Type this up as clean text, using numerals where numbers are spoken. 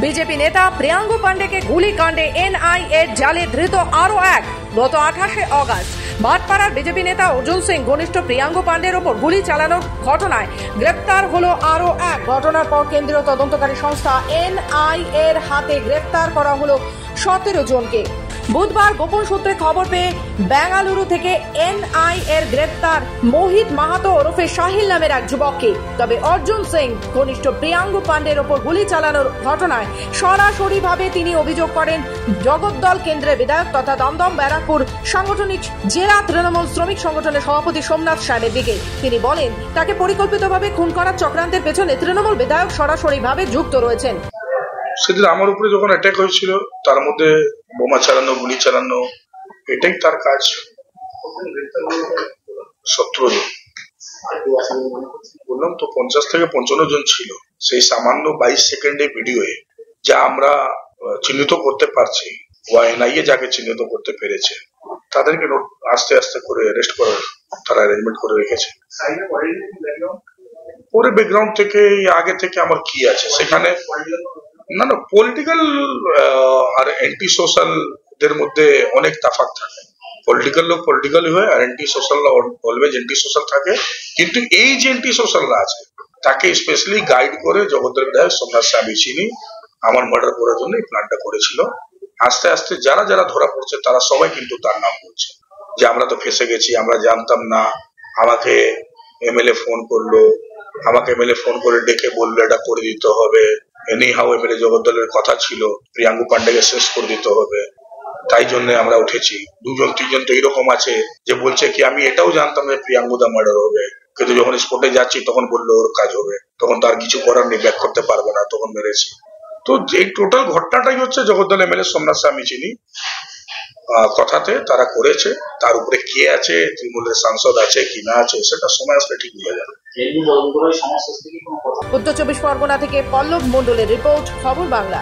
BJP নেতা প্রিয়াঙ্গু পান্ডেকে গুলিকাণ্ডে এনআইএর জালে ধৃত আরো এক। গত 28শে অগস্ট ভাটপাড়ার বিজেপি নেতা অর্জুন সিং ঘনিষ্ঠ প্রিয়াঙ্গু পান্ডের ওপর গুলি চালানোর ঘটনায় গ্রেপ্তার হলো আরো এক। ঘটনার পর কেন্দ্রীয় তদন্তকারী সংস্থা এনআইএর হাতে গ্রেপ্তার করা হলো 17 জনকে। বুধবার গোপন সূত্রে খবর পেয়ে বেঙ্গালুরু থেকে এনআইএর গ্রেপ্তার মোহিত মাহাতো ওরফে সাহিল নামের এক যুবককে। তবে অর্জুন সিং ঘনিষ্ঠ প্রিয়াঙ্গু পান্ডের ওপর গুলি চালানোর ঘটনায় সরাসরিভাবে তিনি অভিযোগ করেন জগদ্দল কেন্দ্রের বিধায়ক তথা দমদম ব্যারাকপুর সাংগঠনিক জেলা তৃণমূল শ্রমিক সংগঠনের সভাপতি সোমনাথ সারের দিকে। তিনি বলেন তাকে পরিকল্পিতভাবে খুন করার চক্রান্তের পেছনে তৃণমূল বিধায়ক সরাসরিভাবে যুক্ত রয়েছেন। সেদিন আমার উপরে যখন অ্যাটাক হয়েছিল তার মধ্যে বোমা চালানো, গুলি চালানো, এটাই তার কাজ। 17 জন বললাম তো, 50 থেকে 55 জন ছিল। সেই সামান্য 22 সেকেন্ডের ভিডিওয়ে যা আমরা চিহ্নিত করতে পারছি, বা এনআইএ যাকে চিহ্নিত করতে পেরেছে তাদেরকে আস্তে আস্তে করে অ্যারেস্ট করার তারা অ্যারেঞ্জমেন্ট করে রেখেছে। পরে ব্যাকগ্রাউন্ড থেকে আগে থেকে আমার কি আছে সেখানে না পলিটিক্যাল আর অ্যান্টি সোশ্যাল দের মধ্যে অনেক তফাৎ থাকে। পলিটিক্যাল লোক পলিটিক্যালি হয় আর অ্যান্টি সোশ্যালরা অলওয়েজ অ্যান্টি সোশ্যাল থাকে। কিন্তু এই যে অ্যান্টি সোশ্যালরা আছে তাকে স্পেশালি গাইড করে জগদ্দল বিধায়ক সোমনাথ সাবিচিনি আমার মার্ডার করার জন্য এই প্ল্যানটা করেছিল। আস্তে আস্তে যারা যারা ধরা পড়ছে তারা সবাই কিন্তু তার নাম বলছে যে আমরা তো ফেসে গেছি, আমরা জানতাম না। আমাকে এমএলএ ফোন করলো, আমাকে এমএলএ ফোন করে ডেকে বললো এটা করে দিতে হবে। এনি হাউ এমএলএ জগদ্দলের কথা ছিল প্রিয়াঙ্গু পান্ডেকে শেষ করে দিতে হবে, তাই জন্য আমরা উঠেছি। 2 জন 3 জন তো এরকম আছে যে বলছে কি আমি এটাও জানতাম যে প্রিয়াঙ্গুদা মার্ডার হবে, কিন্তু যখন স্পটে যাচ্ছি তখন বললো ওর কাজ হবে, তখন তার কিছু করার নেই, ব্যাক করতে পারবো না, তখন মেরেছি। তো এই টোটাল ঘটনাটাই হচ্ছে জগদ্দল এমএলএ সোমনাথ সাবিচিনি কথাতে তারা করেছে। তার উপরে কে আছে, তৃণমূলের সাংসদ আছে কি না আছে সেটা সময় আসলে ঠিক হয়ে যাবে। উত্তর 24 পরগনা থেকে পল্লব মণ্ডলের রিপোর্ট, খবর বাংলা।